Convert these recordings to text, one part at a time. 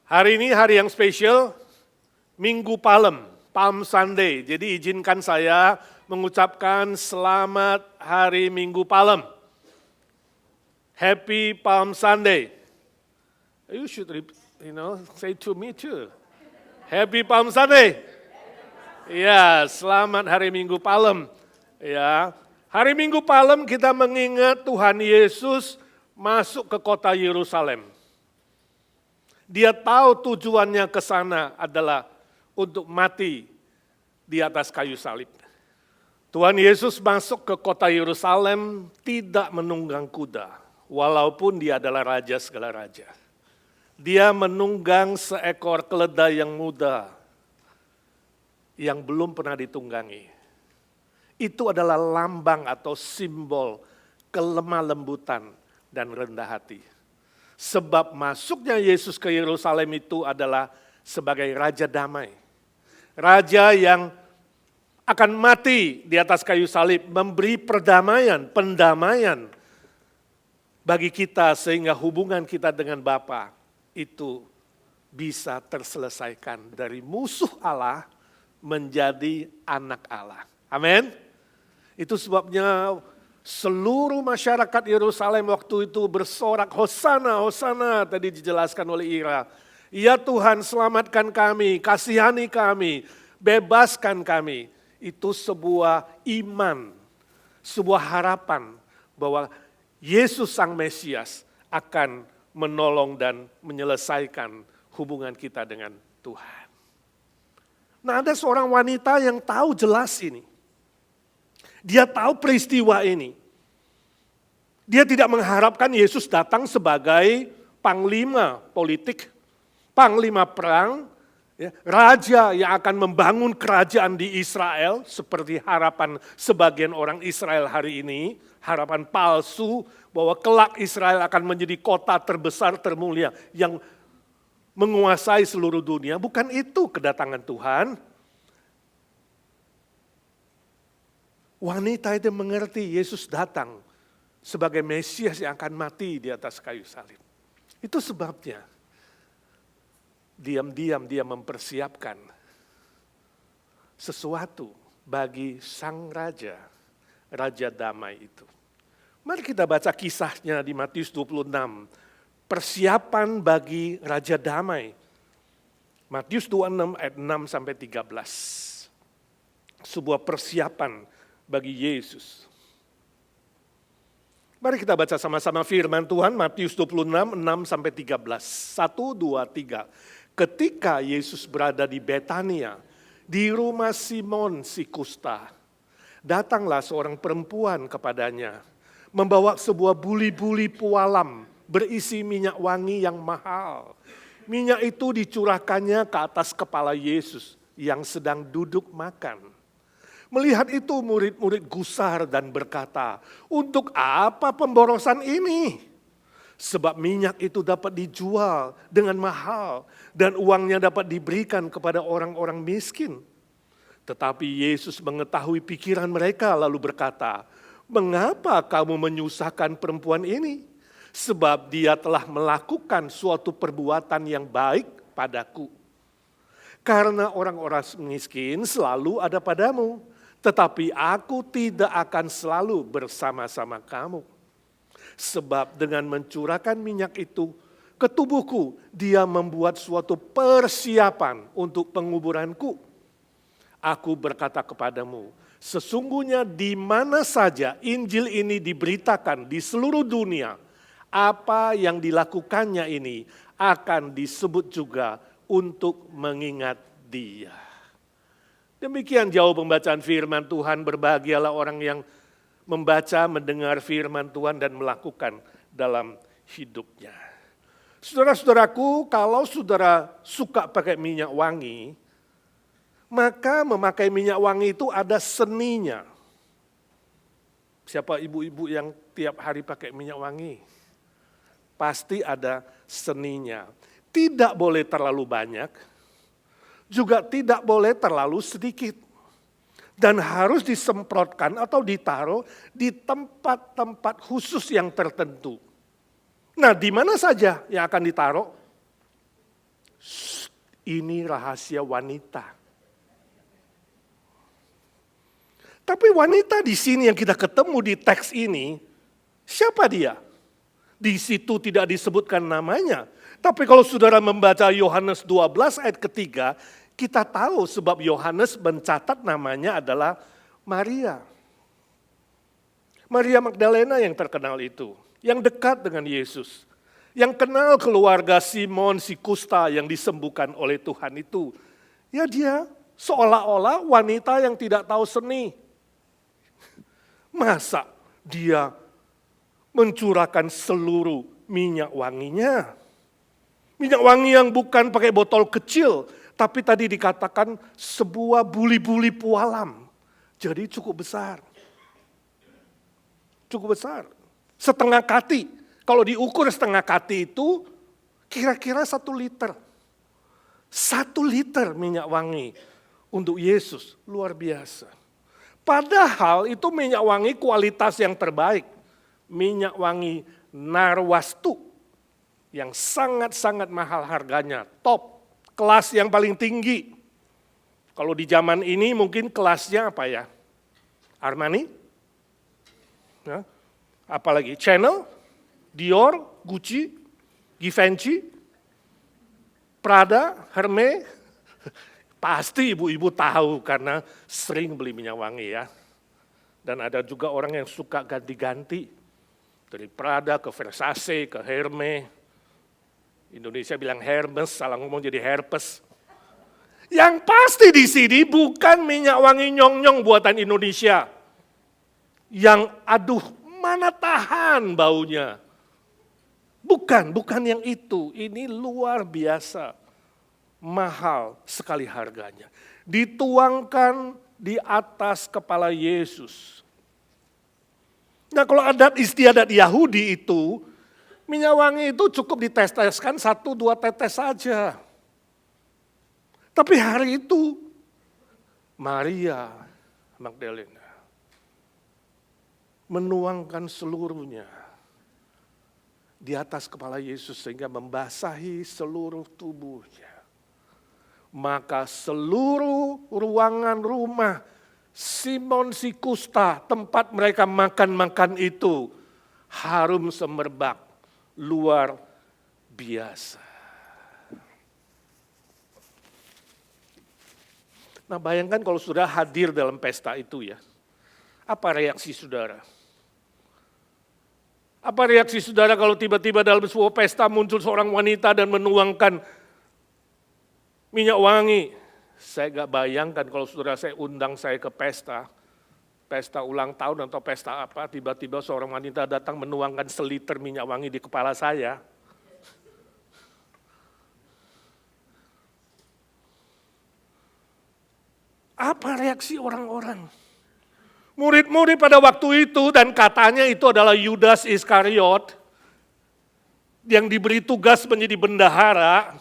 Hari ini hari yang spesial, Minggu Palem, Palm Sunday. Jadi izinkan saya mengucapkan selamat hari Minggu Palem. Happy Palm Sunday. You should, say to me too. Happy Palm Sunday. Ya, selamat hari Minggu Palem. Ya, hari Minggu Palem kita mengingat Tuhan Yesus masuk ke kota Yerusalem. Dia tahu tujuannya ke sana adalah untuk mati di atas kayu salib. Tuhan Yesus masuk ke kota Yerusalem tidak menunggang kuda, walaupun dia adalah raja segala raja. Dia menunggang seekor keledai yang muda, yang belum pernah ditunggangi. Itu adalah lambang atau simbol kelemah lembutan dan rendah hati. Sebab masuknya Yesus ke Yerusalem itu adalah sebagai Raja Damai. Raja yang akan mati di atas kayu salib, memberi perdamaian, pendamaian bagi kita sehingga hubungan kita dengan Bapa itu bisa terselesaikan dari musuh Allah menjadi anak Allah. Amin. Itu sebabnya seluruh masyarakat Yerusalem waktu itu bersorak, Hosana, Hosana, tadi dijelaskan oleh Ira. Ya Tuhan, selamatkan kami, kasihani kami, bebaskan kami. Itu sebuah iman, sebuah harapan bahwa Yesus Sang Mesias akan menolong dan menyelesaikan hubungan kita dengan Tuhan. Nah, ada seorang wanita yang tahu jelas ini. Dia tahu peristiwa ini. Dia tidak mengharapkan Yesus datang sebagai panglima politik, panglima perang, ya, raja yang akan membangun kerajaan di Israel, seperti harapan sebagian orang Israel hari ini, harapan palsu bahwa kelak Israel akan menjadi kota terbesar termulia yang menguasai seluruh dunia. Bukan itu kedatangan Tuhan. Wanita itu mengerti Yesus datang sebagai Mesias yang akan mati di atas kayu salib. Itu sebabnya diam-diam dia mempersiapkan sesuatu bagi sang raja, Raja Damai itu. Mari kita baca kisahnya di Matius 26, persiapan bagi Raja Damai. Matius 26 ayat 6 sampai 13. Sebuah persiapan bagi Yesus. Mari kita baca sama-sama firman Tuhan, Matius 26, 6 sampai 13. 1, 2, 3. Ketika Yesus berada di Betania, di rumah Simon si kusta, datanglah seorang perempuan kepadanya, membawa sebuah buli-buli pualam berisi minyak wangi yang mahal. Minyak itu dicurahkannya ke atas kepala Yesus yang sedang duduk makan. Melihat itu murid-murid gusar dan berkata, untuk apa pemborosan ini? Sebab minyak itu dapat dijual dengan mahal dan uangnya dapat diberikan kepada orang-orang miskin. Tetapi Yesus mengetahui pikiran mereka lalu berkata, mengapa kamu menyusahkan perempuan ini? Sebab dia telah melakukan suatu perbuatan yang baik padaku. Karena orang-orang miskin selalu ada padamu, tetapi aku tidak akan selalu bersama-sama kamu. Sebab dengan mencurahkan minyak itu ke tubuhku, dia membuat suatu persiapan untuk penguburanku. Aku berkata kepadamu, sesungguhnya di mana saja Injil ini diberitakan di seluruh dunia, apa yang dilakukannya ini akan disebut juga untuk mengingat dia. Demikian jauh pembacaan firman Tuhan, berbahagialah orang yang membaca, mendengar firman Tuhan dan melakukan dalam hidupnya. Saudara-saudaraku, kalau saudara suka pakai minyak wangi, maka memakai minyak wangi itu ada seninya. Siapa ibu-ibu yang tiap hari pakai minyak wangi? Pasti ada seninya. Tidak boleh terlalu banyak, juga tidak boleh terlalu sedikit. Dan harus disemprotkan atau ditaruh di tempat-tempat khusus yang tertentu. Nah, di mana saja yang akan ditaruh? Ini rahasia wanita. Tapi wanita di sini yang kita ketemu di teks ini, siapa dia? Di situ tidak disebutkan namanya. Tapi kalau saudara membaca Yohanes 12 ayat ketiga, kita tahu sebab Yohanes mencatat namanya adalah Maria. Maria Magdalena yang terkenal itu, yang dekat dengan Yesus. Yang kenal keluarga Simon si kusta yang disembuhkan oleh Tuhan itu. Ya dia seolah-olah wanita yang tidak tahu seni. Masa dia mencurahkan seluruh minyak wanginya. Minyak wangi yang bukan pakai botol kecil, tapi tadi dikatakan sebuah buli-buli pualam. Jadi cukup besar. Cukup besar. Setengah kati. Kalau diukur setengah kati itu kira-kira 1 liter. 1 liter minyak wangi untuk Yesus. Luar biasa. Padahal itu minyak wangi kualitas yang terbaik. Minyak wangi narwastu. Yang sangat-sangat mahal harganya. Top. Kelas yang paling tinggi. Kalau di zaman ini mungkin kelasnya apa ya? Armani? Ya. Apalagi Chanel, Dior, Gucci, Givenchy, Prada, Hermes. Pasti ibu-ibu tahu karena sering beli minyak wangi ya. Dan ada juga orang yang suka ganti-ganti. Dari Prada ke Versace, ke Hermes. Indonesia bilang Hermes, salah ngomong jadi herpes. Yang pasti di sini bukan minyak wangi nyong-nyong buatan Indonesia. Yang aduh, mana tahan baunya. Bukan yang itu. Ini luar biasa. Mahal sekali harganya. Dituangkan di atas kepala Yesus. Nah kalau adat istiadat Yahudi itu, minyak wangi itu cukup dites-teskan 1-2 tetes saja. Tapi hari itu, Maria Magdalena menuangkan seluruhnya di atas kepala Yesus sehingga membasahi seluruh tubuhnya. Maka seluruh ruangan rumah Simon si kusta, tempat mereka makan-makan itu, harum semerbak, luar biasa. Nah bayangkan kalau sudah hadir dalam pesta itu ya, apa reaksi saudara? Apa reaksi saudara kalau tiba-tiba dalam sebuah pesta muncul seorang wanita dan menuangkan minyak wangi? Saya gak bayangkan kalau saudara saya undang saya ke pesta ulang tahun atau pesta apa, tiba-tiba seorang wanita datang menuangkan seliter minyak wangi di kepala saya. Apa reaksi orang-orang? Murid-murid pada waktu itu dan katanya itu adalah Yudas Iskariot yang diberi tugas menjadi bendahara,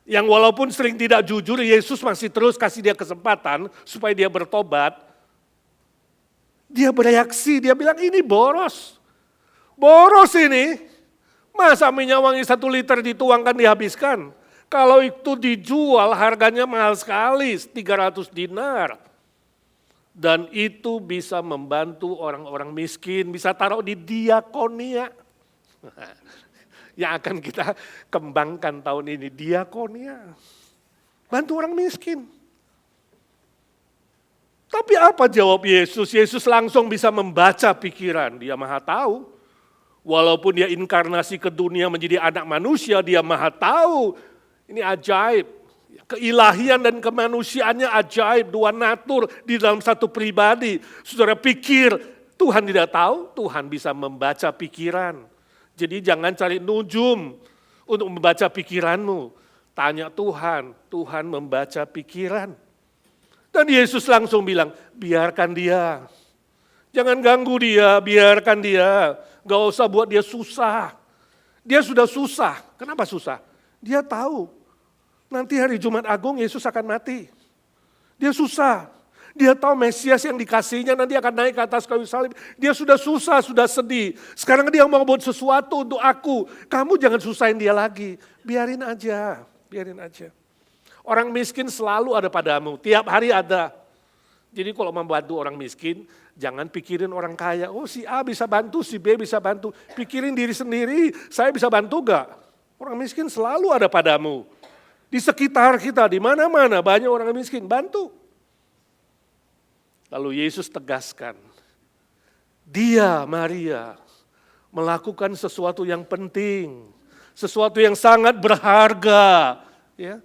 yang walaupun sering tidak jujur, Yesus masih terus kasih dia kesempatan supaya dia bertobat. Dia bereaksi, dia bilang ini boros. Boros ini, masa minyak wangi 1 liter dituangkan dihabiskan. Kalau itu dijual harganya mahal sekali, 300 dinar. Dan itu bisa membantu orang-orang miskin, bisa taruh di diakonia. Yang akan kita kembangkan tahun ini, diakonia. Bantu orang miskin. Tapi apa jawab Yesus? Yesus langsung bisa membaca pikiran, dia maha tahu. Walaupun dia inkarnasi ke dunia menjadi anak manusia, dia maha tahu. Ini ajaib. Keilahian dan kemanusiaannya ajaib, 2 natur di dalam satu pribadi. Saudara pikir Tuhan tidak tahu? Tuhan bisa membaca pikiran. Jadi jangan cari nujum untuk membaca pikiranmu. Tanya Tuhan, Tuhan membaca pikiran. Dan Yesus langsung bilang, biarkan dia. Jangan ganggu dia, biarkan dia. Gak usah buat dia susah. Dia sudah susah. Kenapa susah? Dia tahu. Nanti hari Jumat Agung Yesus akan mati. Dia susah. Dia tahu Mesias yang dikasihnya nanti akan naik ke atas kayu salib. Dia sudah susah, sudah sedih. Sekarang dia mau buat sesuatu untuk aku. Kamu jangan susahin dia lagi. Biarin aja. biarin aja. Orang miskin selalu ada padamu, tiap hari ada. Jadi kalau membantu orang miskin, jangan pikirin orang kaya. Oh si A bisa bantu, si B bisa bantu. Pikirin diri sendiri, saya bisa bantu gak? Orang miskin selalu ada padamu. Di sekitar kita, di mana-mana banyak orang miskin, bantu. Lalu Yesus tegaskan, dia, Maria, melakukan sesuatu yang penting, sesuatu yang sangat berharga, ya.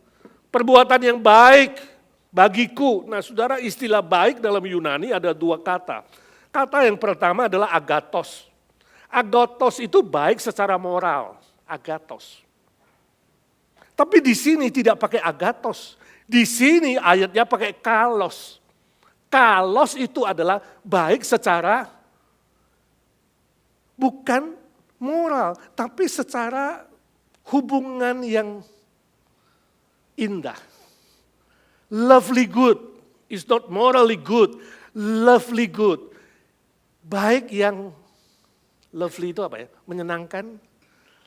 Perbuatan yang baik bagiku. Nah saudara, istilah baik dalam Yunani ada dua kata. Kata yang pertama adalah agathos. Agathos itu baik secara moral, agathos. Tapi di sini tidak pakai agathos. Di sini ayatnya pakai kalos. Kalos itu adalah baik secara bukan moral, tapi secara hubungan yang indah. Lovely good is not morally good, lovely good. Baik yang lovely itu apa ya? Menyenangkan.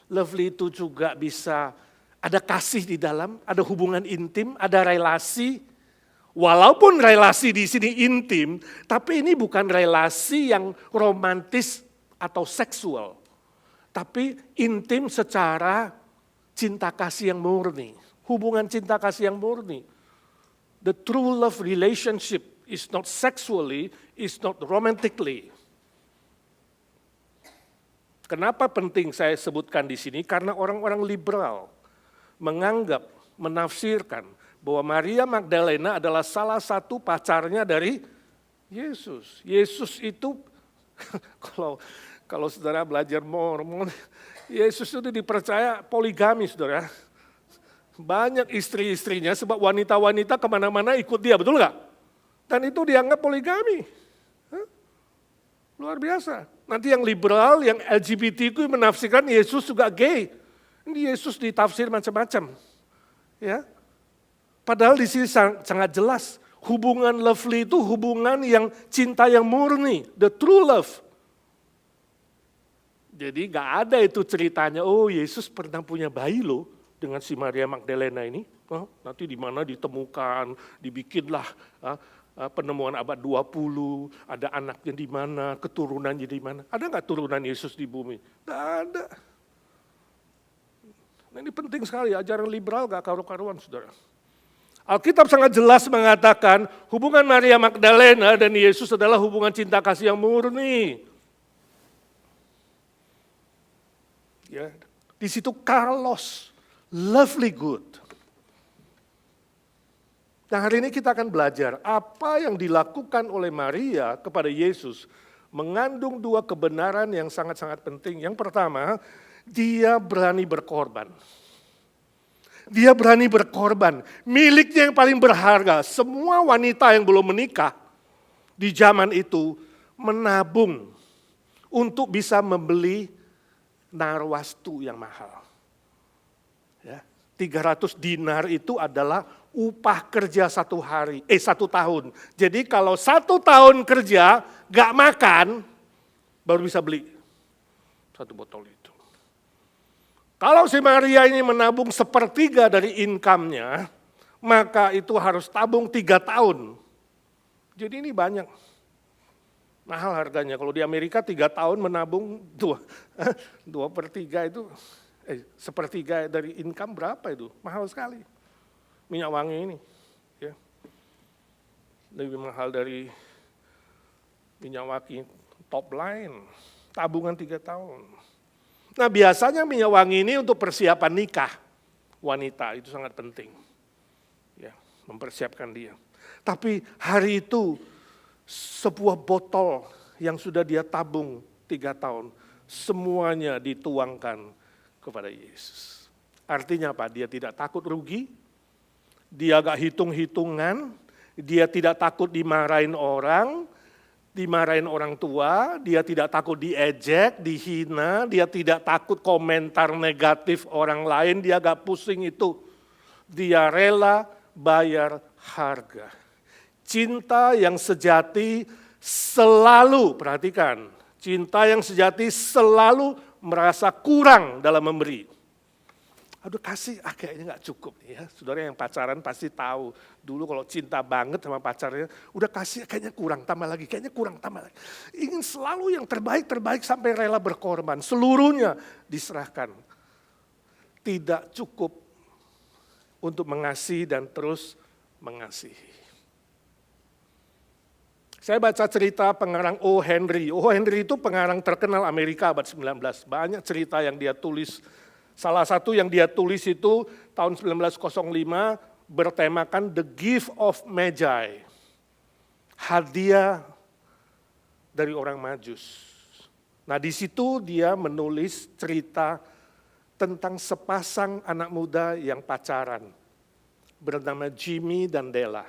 Lovely itu juga bisa ada kasih di dalam, ada hubungan intim, ada relasi. Walaupun relasi di sini intim, tapi ini bukan relasi yang romantis atau seksual. Tapi intim secara cinta kasih yang murni. Hubungan cinta kasih yang murni. The true love relationship is not sexually, is not romantically. Kenapa penting saya sebutkan di sini? Karena orang-orang liberal menganggap, menafsirkan bahwa Maria Magdalena adalah salah satu pacarnya dari Yesus. Yesus itu, kalau saudara belajar Mormon, Yesus itu dipercaya poligami, saudara. Banyak istri-istrinya sebab wanita-wanita kemana-mana ikut dia, betul nggak? Dan itu dianggap poligami. Luar biasa. Nanti yang liberal, yang LGBT itu menafsirkan Yesus juga gay. Ini Yesus ditafsir macam-macam. Ya. Padahal di sini sangat jelas, hubungan lovely itu hubungan yang cinta yang murni, the true love. Jadi nggak ada itu ceritanya, oh Yesus pernah punya bayi loh. Dengan si Maria Magdalena ini, nanti di mana ditemukan, dibikinlah penemuan abad 20, ada anaknya di mana, keturunannya di mana. Ada nggak turunan Yesus di bumi? Nggak ada. Nah, ini penting sekali, ajaran liberal nggak karu-karuan, saudara. Alkitab sangat jelas mengatakan hubungan Maria Magdalena dan Yesus adalah hubungan cinta kasih yang murni. Ya, di situ kalos. Lovely good. Nah hari ini kita akan belajar apa yang dilakukan oleh Maria kepada Yesus mengandung dua kebenaran yang sangat-sangat penting. Yang pertama, dia berani berkorban. Dia berani berkorban. Miliknya yang paling berharga. Semua wanita yang belum menikah di zaman itu menabung untuk bisa membeli narwastu yang mahal. Ya, 300 dinar itu adalah upah kerja satu tahun. Jadi kalau 1 tahun kerja gak makan, baru bisa beli 1 botol itu. Kalau si Maria ini menabung 1/3 dari income-nya, maka itu harus tabung 3 tahun. Jadi ini banyak. Mahal harganya. Kalau di Amerika 3 tahun menabung 2/3 itu 1/3 dari income berapa itu? Mahal sekali. Minyak wangi ini. Ya. Lebih mahal dari minyak wangi top line. Tabungan 3 tahun. Nah biasanya minyak wangi ini untuk persiapan nikah. Wanita itu sangat penting. Ya, mempersiapkan dia. Tapi hari itu sebuah botol yang sudah dia tabung 3 tahun. Semuanya dituangkan kepada Yesus. Artinya apa? Dia tidak takut rugi, dia gak hitung-hitungan, dia tidak takut dimarahin orang tua, dia tidak takut diejek, dihina, dia tidak takut komentar negatif orang lain, dia gak pusing itu. Dia rela bayar harga. Cinta yang sejati selalu, perhatikan, cinta yang sejati selalu merasa kurang dalam memberi. Aduh kasih, kayaknya nggak cukup nih ya. Saudara yang pacaran pasti tahu, dulu kalau cinta banget sama pacarnya, udah kasih kayaknya kurang, tambah lagi, kayaknya kurang, tambah lagi. Ingin selalu yang terbaik sampai rela berkorban, seluruhnya diserahkan. Tidak cukup untuk mengasihi dan terus mengasihi. Saya baca cerita pengarang O. Henry. O. Henry itu pengarang terkenal Amerika abad 19. Banyak cerita yang dia tulis. Salah satu yang dia tulis itu tahun 1905 bertemakan The Gift of Magi. Hadiah dari orang Majus. Nah di situ dia menulis cerita tentang sepasang anak muda yang pacaran. Bernama Jimmy dan Della.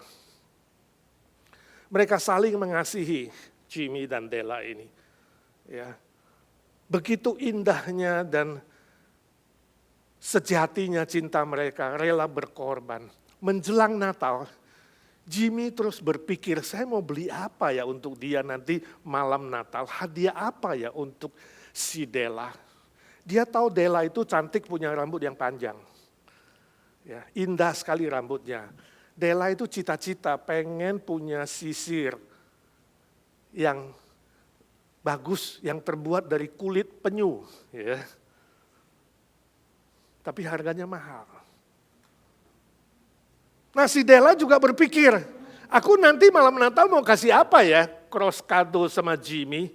Mereka saling mengasihi Jimmy dan Della ini. Ya. Begitu indahnya dan sejatinya cinta mereka, rela berkorban. Menjelang Natal, Jimmy terus berpikir, saya mau beli apa ya untuk dia nanti malam Natal, hadiah apa ya untuk si Della. Dia tahu Della itu cantik, punya rambut yang panjang. Ya, indah sekali rambutnya. Della itu cita-cita pengen punya sisir yang bagus, yang terbuat dari kulit penyu. Ya. Tapi harganya mahal. Nah si Della juga berpikir, aku nanti malam Natal mau kasih apa ya cross kado sama Jimmy.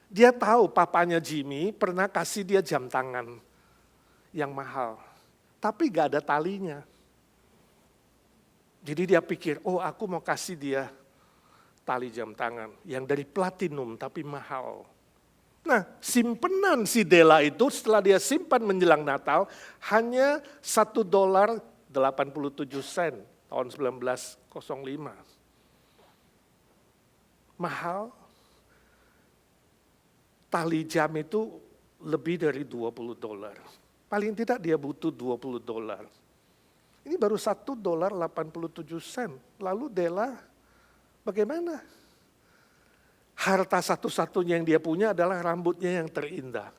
Dia tahu papanya Jimmy pernah kasih dia jam tangan yang mahal. Tapi gak ada talinya. Jadi dia pikir, aku mau kasih dia tali jam tangan yang dari platinum tapi mahal. Nah simpenan si Della itu setelah dia simpan menjelang Natal hanya $1.87 tahun 1905. Mahal. Tali jam itu lebih dari $20. Paling tidak dia butuh $20. Ini baru $1.87. Lalu Della bagaimana? Harta satu-satunya yang dia punya adalah rambutnya yang terindah.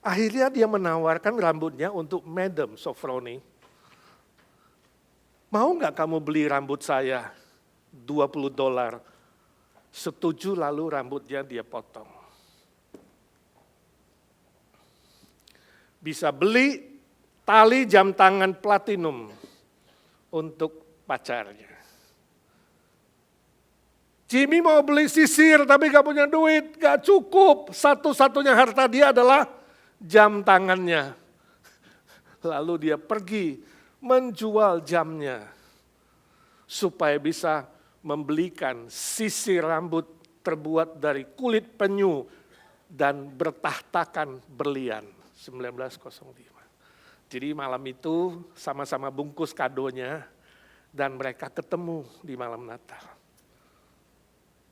Akhirnya dia menawarkan rambutnya untuk Madam Sofroni. Mau nggak kamu beli rambut saya $20? Setuju, lalu rambutnya dia potong. Bisa beli tali jam tangan platinum untuk pacarnya. Jimmy mau beli sisir tapi gak punya duit, gak cukup. Satu-satunya harta dia adalah jam tangannya. Lalu dia pergi menjual jamnya supaya bisa membelikan sisir rambut terbuat dari kulit penyu dan bertahtakan berlian 1905. Jadi malam itu sama-sama bungkus kadonya dan mereka ketemu di malam Natal.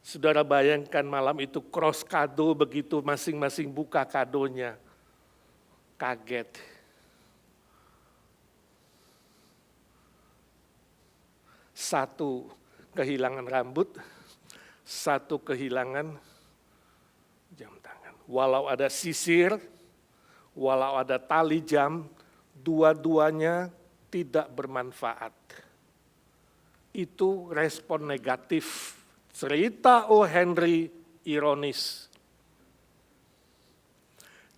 Saudara bayangkan malam itu cross kado begitu masing-masing buka kadonya. Kaget. Satu kehilangan rambut, satu kehilangan jam tangan. Walau ada sisir, walau ada tali jam, dua-duanya tidak bermanfaat. Itu respon negatif. Cerita O. Henry ironis.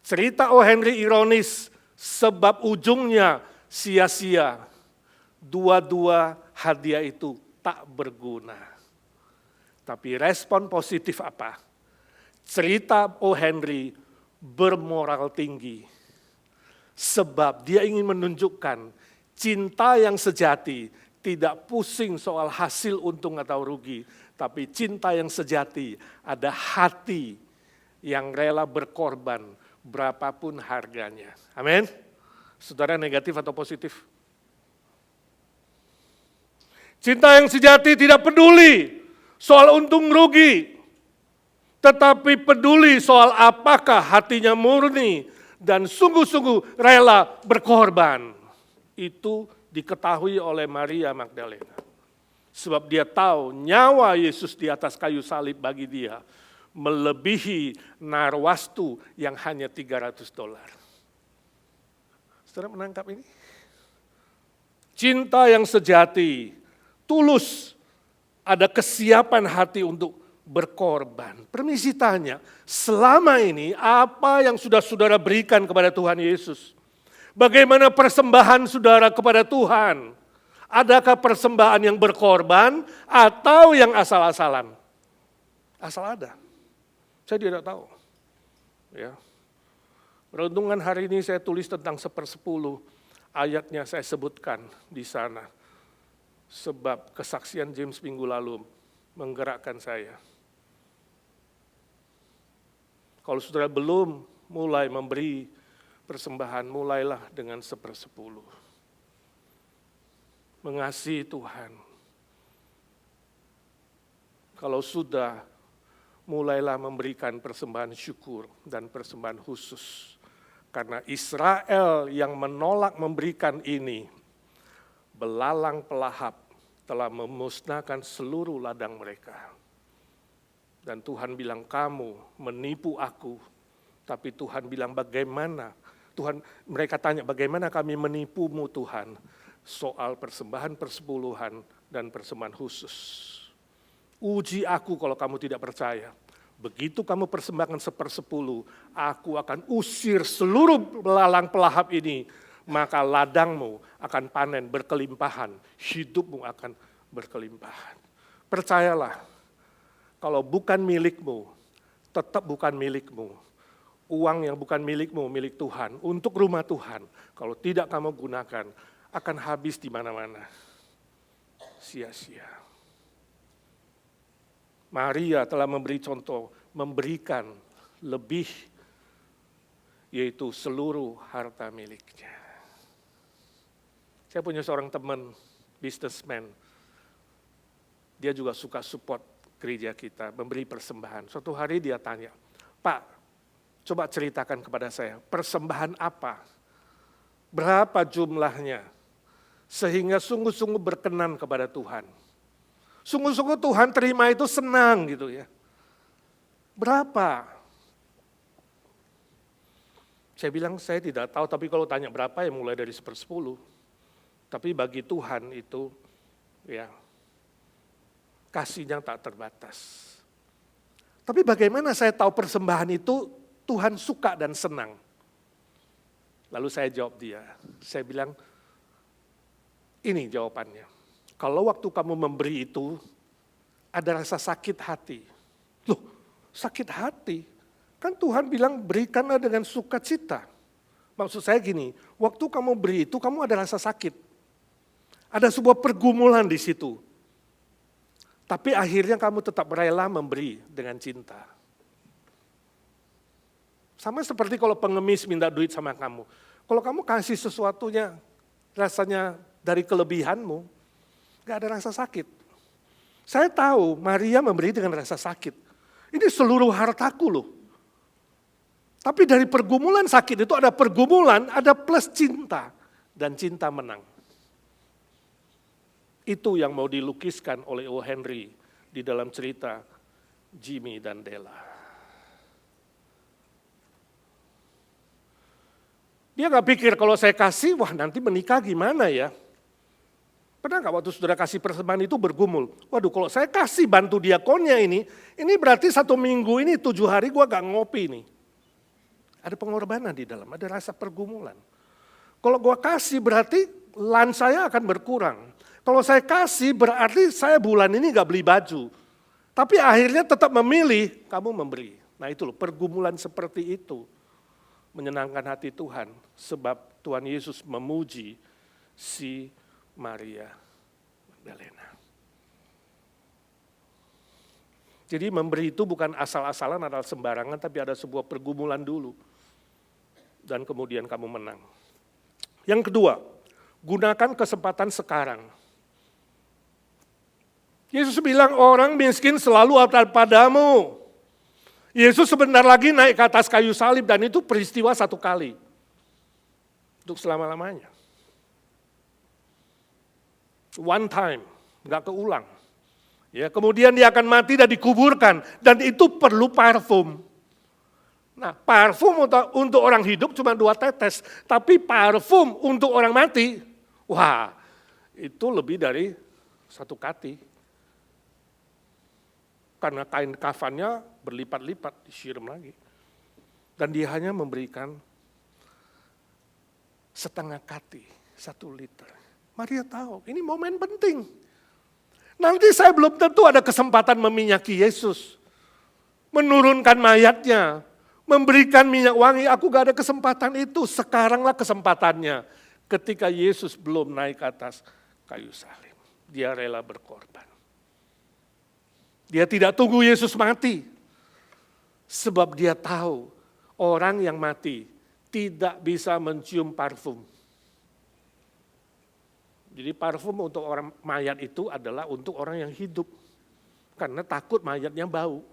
Cerita O. Henry ironis sebab ujungnya sia-sia. Dua-dua hadiah itu tak berguna. Tapi respon positif apa? Cerita O. Henry bermoral tinggi. Sebab dia ingin menunjukkan cinta yang sejati tidak pusing soal hasil untung atau rugi. Tapi cinta yang sejati ada hati yang rela berkorban berapapun harganya. Amin. Saudara negatif atau positif? Cinta yang sejati tidak peduli soal untung rugi. Tetapi peduli soal apakah hatinya murni dan sungguh-sungguh rela berkorban. Itu diketahui oleh Maria Magdalena. Sebab dia tahu nyawa Yesus di atas kayu salib bagi dia melebihi narwastu yang hanya $300. Saudara menangkap ini? Cinta yang sejati, tulus, ada kesiapan hati untuk berkorban. Permisi tanya, selama ini apa yang sudah saudara berikan kepada Tuhan Yesus? Bagaimana persembahan saudara kepada Tuhan? Adakah persembahan yang berkorban atau yang asal-asalan? Asal ada. Saya tidak tahu. Ya. Renungan hari ini saya tulis tentang 1/10. Ayatnya saya sebutkan di sana. Sebab kesaksian James minggu lalu menggerakkan saya. Kalau saudara belum mulai memberi persembahan, mulailah dengan 1/10. Mengasihi Tuhan. Kalau sudah, mulailah memberikan persembahan syukur dan persembahan khusus. Karena Israel yang menolak memberikan ini, belalang pelahap telah memusnahkan seluruh ladang mereka. Dan Tuhan bilang, kamu menipu aku. Tapi Tuhan bilang, bagaimana? Mereka tanya, bagaimana kami menipumu Tuhan? Soal persembahan persepuluhan dan persembahan khusus. Uji aku kalau kamu tidak percaya. Begitu kamu persembahkan 1/10, aku akan usir seluruh belalang pelahap ini. Maka ladangmu akan panen berkelimpahan, hidupmu akan berkelimpahan. Percayalah, kalau bukan milikmu, tetap bukan milikmu. Uang yang bukan milikmu, milik Tuhan, untuk rumah Tuhan. Kalau tidak kamu gunakan, akan habis di mana-mana. Sia-sia. Maria telah memberi contoh, memberikan lebih, yaitu seluruh harta miliknya. Saya punya seorang teman, businessman. Dia juga suka support gereja kita, memberi persembahan. Suatu hari dia tanya, Pak, coba ceritakan kepada saya, persembahan apa? Berapa jumlahnya? Sehingga sungguh-sungguh berkenan kepada Tuhan. Sungguh-sungguh Tuhan terima itu senang gitu ya. Berapa? Saya bilang saya tidak tahu, tapi kalau tanya berapa ya mulai dari 1/10. Tapi bagi Tuhan itu ya kasihnya tak terbatas. Tapi bagaimana saya tahu persembahan itu Tuhan suka dan senang? Lalu saya jawab dia, saya bilang ini jawabannya. Kalau waktu kamu memberi itu ada rasa sakit hati. Loh, sakit hati? Kan Tuhan bilang berikanlah dengan sukacita. Maksud saya gini, waktu kamu beri itu kamu ada rasa sakit. Ada sebuah pergumulan di situ. Tapi akhirnya kamu tetap rela memberi dengan cinta. Sama seperti kalau pengemis minta duit sama kamu. Kalau kamu kasih sesuatunya rasanya dari kelebihanmu, gak ada rasa sakit. Saya tahu Maria memberi dengan rasa sakit. Ini seluruh hartaku loh. Tapi dari pergumulan sakit itu ada pergumulan, ada plus cinta. Dan cinta menang. Itu yang mau dilukiskan oleh O. Henry di dalam cerita Jimmy dan Della. Dia gak pikir kalau saya kasih, wah nanti menikah gimana ya? Pernah gak waktu saudara kasih persembahan itu bergumul? Waduh kalau saya kasih bantu diakonnya ini berarti 1 minggu ini 7 hari gue gak ngopi nih. Ada pengorbanan di dalam, ada rasa pergumulan. Kalau gue kasih berarti lan saya akan berkurang. Kalau saya kasih berarti saya bulan ini gak beli baju. Tapi akhirnya tetap memilih, kamu memberi. Nah itu loh, pergumulan seperti itu menyenangkan hati Tuhan. Sebab Tuhan Yesus memuji si Maria Magdalena. Jadi memberi itu bukan asal-asalan atau sembarangan, tapi ada sebuah pergumulan dulu. Dan kemudian kamu menang. Yang kedua, gunakan kesempatan sekarang. Yesus bilang orang miskin selalu ada padamu. Yesus sebentar lagi naik ke atas kayu salib dan itu peristiwa 1 kali. Untuk selama-lamanya. One time, gak keulang. Ya, kemudian dia akan mati dan dikuburkan dan itu perlu parfum. Nah, parfum untuk orang hidup cuma 2 tetes, tapi parfum untuk orang mati, wah, itu lebih dari 1 kati. Karena kain kafannya berlipat-lipat, disiram lagi. Dan dia hanya memberikan setengah kati, 1 liter. Maria tahu, ini momen penting. Nanti saya belum tentu ada kesempatan meminyaki Yesus. Menurunkan mayatnya, memberikan minyak wangi, aku gak ada kesempatan itu. Sekaranglah kesempatannya. Ketika Yesus belum naik ke atas kayu salib. Dia rela berkorban. Dia tidak tunggu Yesus mati. Sebab dia tahu orang yang mati tidak bisa mencium parfum. Jadi parfum untuk orang mayat itu adalah untuk orang yang hidup. Karena takut mayatnya bau.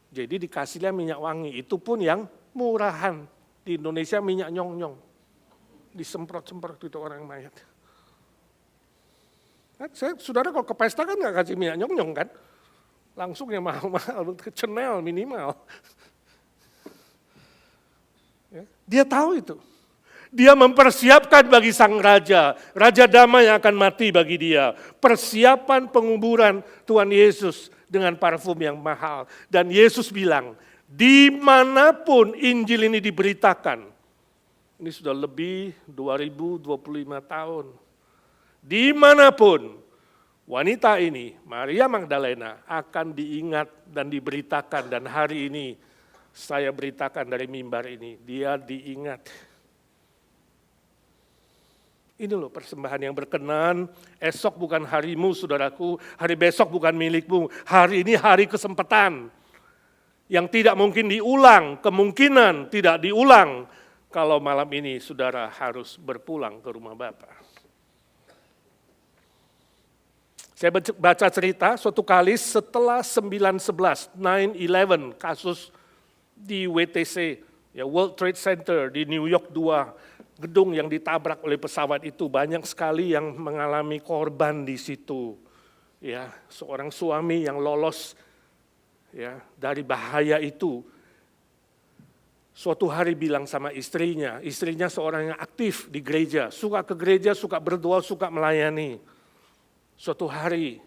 Jadi dikasihnya minyak wangi, itu pun yang murahan. Di Indonesia minyak nyong-nyong. Disemprot-semprot itu orang mayat. Saudara kalau ke pesta kan gak kasih minyak nyong-nyong kan? Langsung yang mahal-mahal, Chanel minimal. Dia tahu itu. Dia mempersiapkan bagi sang raja, raja damai yang akan mati bagi dia. Persiapan penguburan Tuhan Yesus dengan parfum yang mahal. Dan Yesus bilang, dimanapun Injil ini diberitakan, ini sudah lebih 2025 tahun. Dimanapun wanita ini, Maria Magdalena, akan diingat dan diberitakan. Dan hari ini saya beritakan dari mimbar ini, dia diingat. Ini loh persembahan yang berkenan, esok bukan harimu saudaraku, hari besok bukan milikmu, hari ini hari kesempatan. Yang tidak mungkin diulang, kemungkinan tidak diulang kalau malam ini saudara harus berpulang ke rumah Bapa. Saya baca cerita suatu kali setelah 9/11, 9/11, kasus di WTC, ya World Trade Center di New York 2, gedung yang ditabrak oleh pesawat itu banyak sekali yang mengalami korban di situ. Ya, seorang suami yang lolos ya dari bahaya itu. Suatu hari bilang sama istrinya seorang yang aktif di gereja, suka ke gereja, suka berdoa, suka melayani. Suatu hari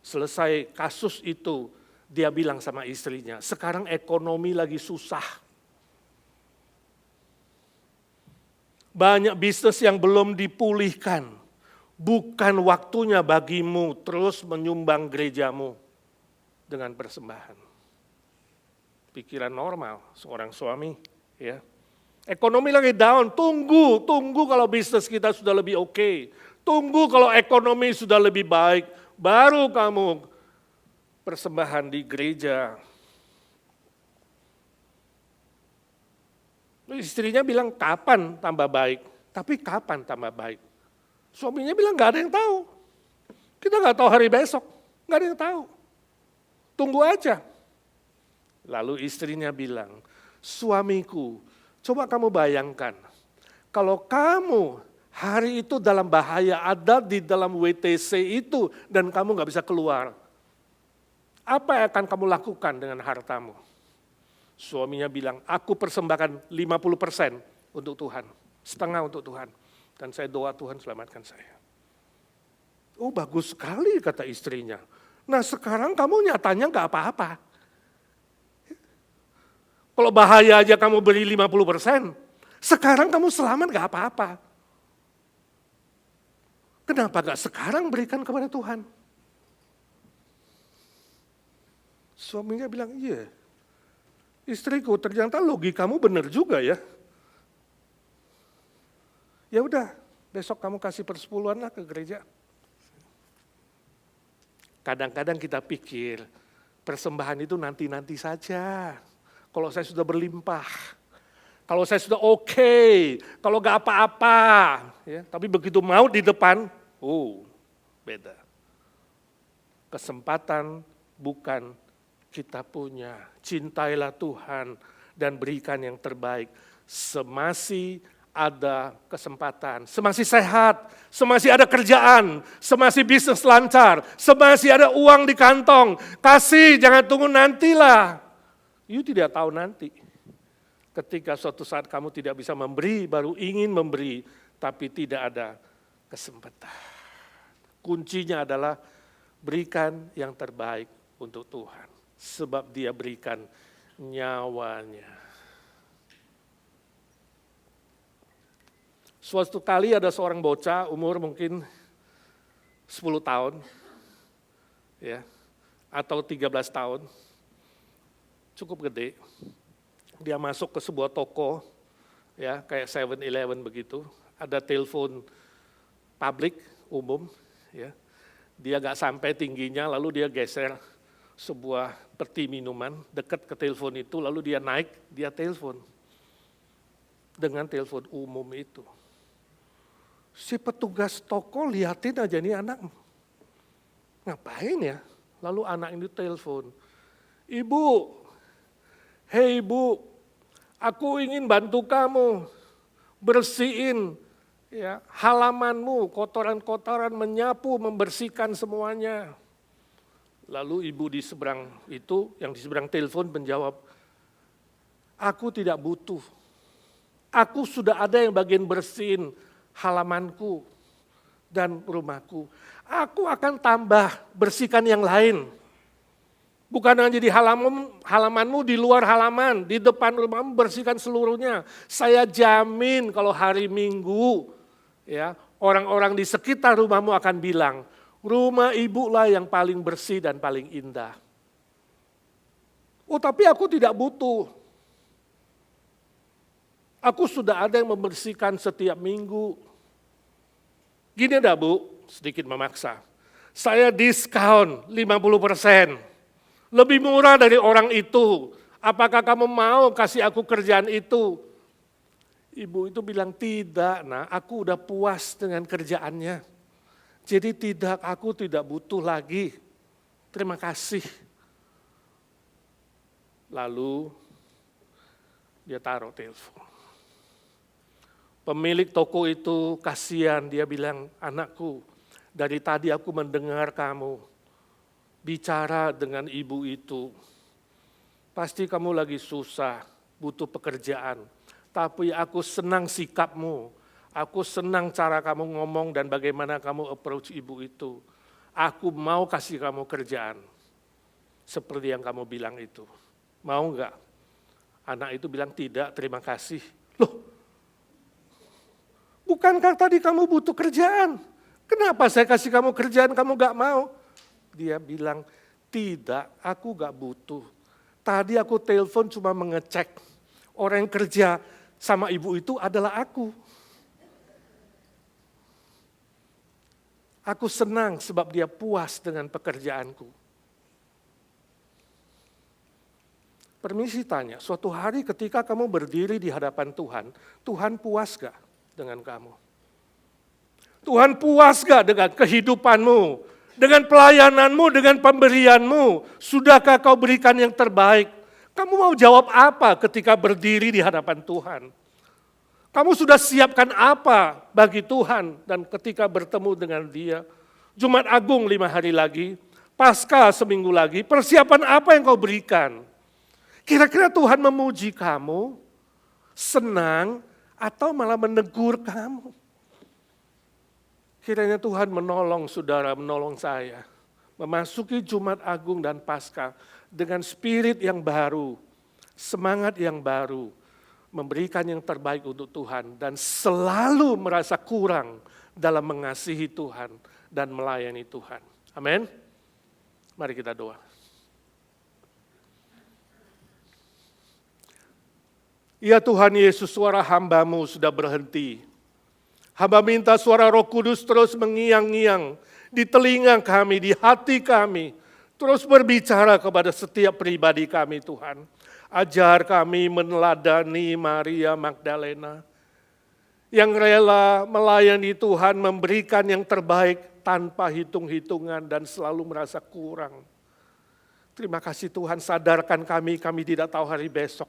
selesai kasus itu, dia bilang sama istrinya, sekarang ekonomi lagi susah. Banyak bisnis yang belum dipulihkan. Bukan waktunya bagimu terus menyumbang gerejamu dengan persembahan. Pikiran normal seorang suami. Ya. Ekonomi lagi down, tunggu kalau bisnis kita sudah lebih oke. Tunggu kalau ekonomi sudah lebih baik, baru kamu persembahan di gereja. Istrinya bilang, kapan tambah baik? Tapi kapan tambah baik? Suaminya bilang, gak ada yang tahu. Kita gak tahu hari besok, gak ada yang tahu. Tunggu aja. Lalu istrinya bilang, suamiku, coba kamu bayangkan, kalau kamu hari itu dalam bahaya, ada di dalam WTC itu, dan kamu gak bisa keluar, apa yang akan kamu lakukan dengan hartamu? Suaminya bilang, aku persembahkan 50% untuk Tuhan, setengah untuk Tuhan. Dan saya doa Tuhan selamatkan saya. Oh bagus sekali kata istrinya. Nah sekarang kamu nyatanya gak apa-apa. Kalau bahaya aja kamu beri 50%, sekarang kamu selamat gak apa-apa. Kenapa gak sekarang berikan kepada Tuhan? Suaminya bilang, iya. Istriku, ternyata logikamu benar juga ya. Ya udah, besok kamu kasih persepuluhan lah ke gereja. Kadang-kadang kita pikir persembahan itu nanti-nanti saja. Kalau saya sudah berlimpah, kalau saya sudah oke, kalau gak apa-apa. Ya, tapi begitu mau di depan, beda. Kesempatan bukan kita punya, cintailah Tuhan dan berikan yang terbaik. Semasih ada kesempatan, semasih sehat, semasih ada kerjaan, semasih bisnis lancar, semasih ada uang di kantong. Kasih, jangan tunggu nantilah. You tidak tahu nanti. Ketika suatu saat kamu tidak bisa memberi, baru ingin memberi, tapi tidak ada kesempatan. Kuncinya adalah berikan yang terbaik untuk Tuhan. Sebab Dia berikan nyawanya. Suatu kali ada seorang bocah umur mungkin 10 tahun, ya, atau 13 tahun, cukup gede. Dia masuk ke sebuah toko, ya, kayak 7-Eleven begitu, ada telepon publik umum, ya. Dia gak sampai tingginya, lalu dia geser sebuah peti minuman dekat ke telepon itu, lalu dia naik, dia telepon dengan telepon umum itu. Si petugas toko liatin aja nih anak, ngapain ya? Lalu anak ini telepon, "Ibu, hei ibu, aku ingin bantu kamu bersihin ya halamanmu, kotoran-kotoran, menyapu, membersihkan semuanya." Lalu ibu di seberang itu, yang di seberang telepon menjawab, "Aku tidak butuh. Aku sudah ada yang bagian bersihin halamanku dan rumahku. Aku akan tambah bersihkan yang lain. Bukan hanya di halamanmu, di luar halaman, di depan rumahmu bersihkan seluruhnya. Saya jamin kalau hari Minggu, ya, orang-orang di sekitar rumahmu akan bilang, rumah ibu lah yang paling bersih dan paling indah." "Oh, tapi aku tidak butuh. Aku sudah ada yang membersihkan setiap minggu." "Gini dah Bu," sedikit memaksa, "saya diskon 50%. Lebih murah dari orang itu. Apakah kamu mau kasih aku kerjaan itu?" Ibu itu bilang, "Tidak, Nak, aku udah puas dengan kerjaannya. Jadi aku tidak butuh lagi. Terima kasih." Lalu dia taruh telepon. Pemilik toko itu kasihan, dia bilang, "Anakku, dari tadi aku mendengar kamu bicara dengan ibu itu. Pasti kamu lagi susah, butuh pekerjaan. Tapi aku senang sikapmu, aku senang cara kamu ngomong dan bagaimana kamu approach ibu itu. Aku mau kasih kamu kerjaan, seperti yang kamu bilang itu. Mau enggak?" Anak itu bilang, "Tidak, terima kasih." "Loh, bukankah tadi kamu butuh kerjaan? Kenapa saya kasih kamu kerjaan kamu enggak mau?" Dia bilang, "Tidak, aku gak butuh. Tadi aku telepon cuma mengecek. Orang yang kerja sama ibu itu adalah aku. Aku senang sebab dia puas dengan pekerjaanku." Permisi tanya, suatu hari ketika kamu berdiri di hadapan Tuhan, Tuhan puas gak dengan kamu? Tuhan puas gak dengan kehidupanmu? Dengan pelayananmu, dengan pemberianmu, sudahkah kau berikan yang terbaik? Kamu mau jawab apa ketika berdiri di hadapan Tuhan? Kamu sudah siapkan apa bagi Tuhan dan ketika bertemu dengan Dia? Jumat Agung 5 hari lagi, Paskah seminggu lagi, persiapan apa yang kau berikan? Kira-kira Tuhan memuji kamu, senang, atau malah menegur kamu? Kiranya Tuhan menolong saudara, menolong saya. Memasuki Jumat Agung dan Paskah dengan spirit yang baru, semangat yang baru, memberikan yang terbaik untuk Tuhan dan selalu merasa kurang dalam mengasihi Tuhan dan melayani Tuhan. Amin. Mari kita doa. Ya Tuhan Yesus, suara hamba-Mu sudah berhenti. Hamba minta suara Roh Kudus terus mengiang-ngiang di telinga kami, di hati kami. Terus berbicara kepada setiap pribadi kami Tuhan. Ajar kami meneladani Maria Magdalena yang rela melayani Tuhan, memberikan yang terbaik tanpa hitung-hitungan dan selalu merasa kurang. Terima kasih Tuhan, sadarkan kami tidak tahu hari besok.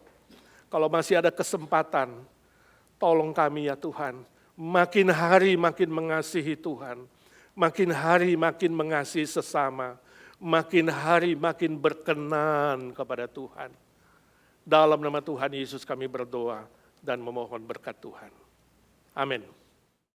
Kalau masih ada kesempatan, tolong kami ya Tuhan. Makin hari makin mengasihi Tuhan, makin hari makin mengasihi sesama, makin hari makin berkenan kepada Tuhan. Dalam nama Tuhan Yesus kami berdoa dan memohon berkat Tuhan. Amin.